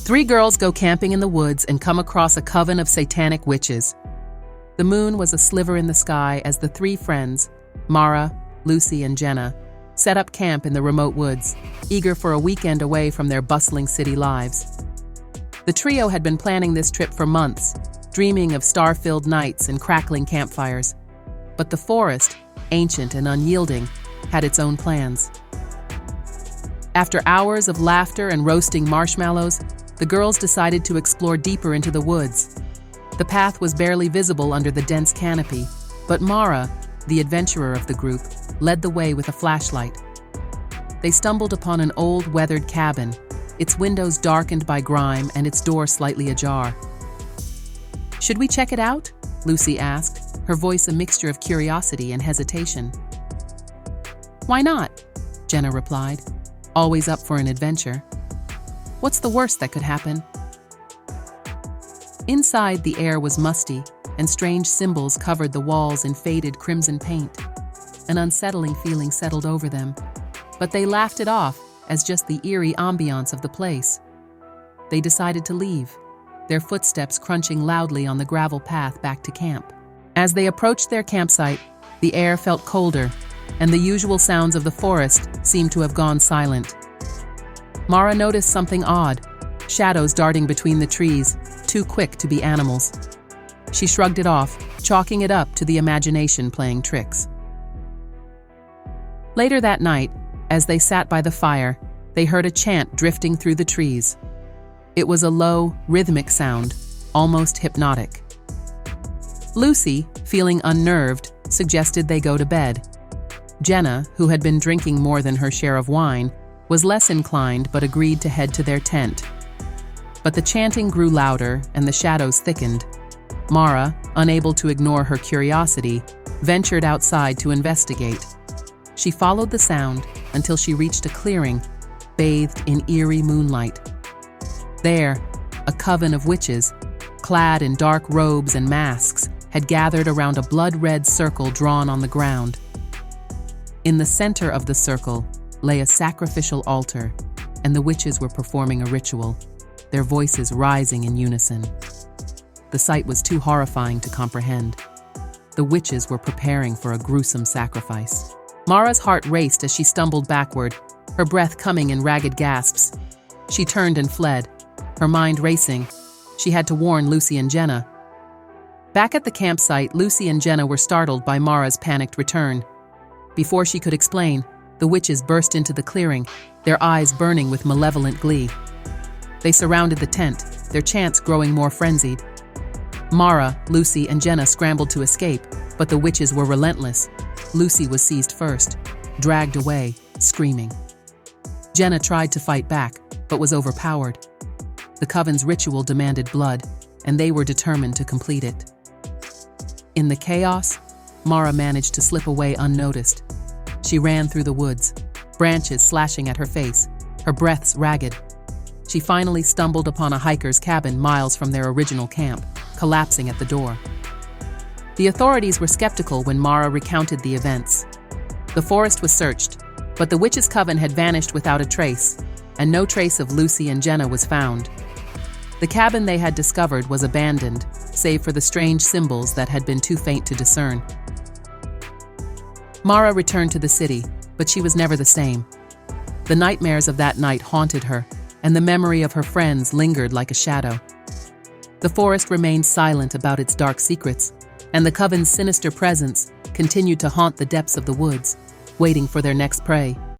Three girls go camping in the woods and come across a coven of satanic witches. The moon was a sliver in the sky as the three friends, Mara, Lucy, and Jenna, set up camp in the remote woods, eager for a weekend away from their bustling city lives. The trio had been planning this trip for months, dreaming of star-filled nights and crackling campfires. But the forest, ancient and unyielding, had its own plans. After hours of laughter and roasting marshmallows, the girls decided to explore deeper into the woods. The path was barely visible under the dense canopy, but Mara, the adventurer of the group, led the way with a flashlight. They stumbled upon an old, weathered cabin, its windows darkened by grime and its door slightly ajar. "Should we check it out?" Lucy asked, her voice a mixture of curiosity and hesitation. "Why not?" Jenna replied, always up for an adventure. "What's the worst that could happen?" Inside, the air was musty, and strange symbols covered the walls in faded crimson paint. An unsettling feeling settled over them, but they laughed it off as just the eerie ambiance of the place. They decided to leave, their footsteps crunching loudly on the gravel path back to camp. As they approached their campsite, the air felt colder, and the usual sounds of the forest seemed to have gone silent. Mara noticed something odd, shadows darting between the trees, too quick to be animals. She shrugged it off, chalking it up to the imagination playing tricks. Later that night, as they sat by the fire, they heard a chant drifting through the trees. It was a low, rhythmic sound, almost hypnotic. Lucy, feeling unnerved, suggested they go to bed. Jenna, who had been drinking more than her share of wine, was less inclined but agreed to head to their tent. But the chanting grew louder and the shadows thickened. Mara, unable to ignore her curiosity, ventured outside to investigate. She followed the sound until she reached a clearing, bathed in eerie moonlight. There, a coven of witches, clad in dark robes and masks, had gathered around a blood-red circle drawn on the ground. In the center of the circle lay a sacrificial altar, and the witches were performing a ritual, their voices rising in unison. The sight was too horrifying to comprehend. The witches were preparing for a gruesome sacrifice. Mara's heart raced as she stumbled backward, her breath coming in ragged gasps. She turned and fled, her mind racing. She had to warn Lucy and Jenna. Back at the campsite, Lucy and Jenna were startled by Mara's panicked return. Before she could explain, the witches burst into the clearing, their eyes burning with malevolent glee. They surrounded the tent, their chants growing more frenzied. Mara, Lucy, and Jenna scrambled to escape, but the witches were relentless. Lucy was seized first, dragged away, screaming. Jenna tried to fight back, but was overpowered. The coven's ritual demanded blood, and they were determined to complete it. In the chaos, Mara managed to slip away unnoticed. She ran through the woods, branches slashing at her face, her breaths ragged. She finally stumbled upon a hiker's cabin miles from their original camp, collapsing at the door. The authorities were skeptical when Mara recounted the events. The forest was searched, but the witches' coven had vanished without a trace, and no trace of Lucy and Jenna was found. The cabin they had discovered was abandoned, save for the strange symbols that had been too faint to discern. Mara returned to the city, but she was never the same. The nightmares of that night haunted her, and the memory of her friends lingered like a shadow. The forest remained silent about its dark secrets, and the coven's sinister presence continued to haunt the depths of the woods, waiting for their next prey.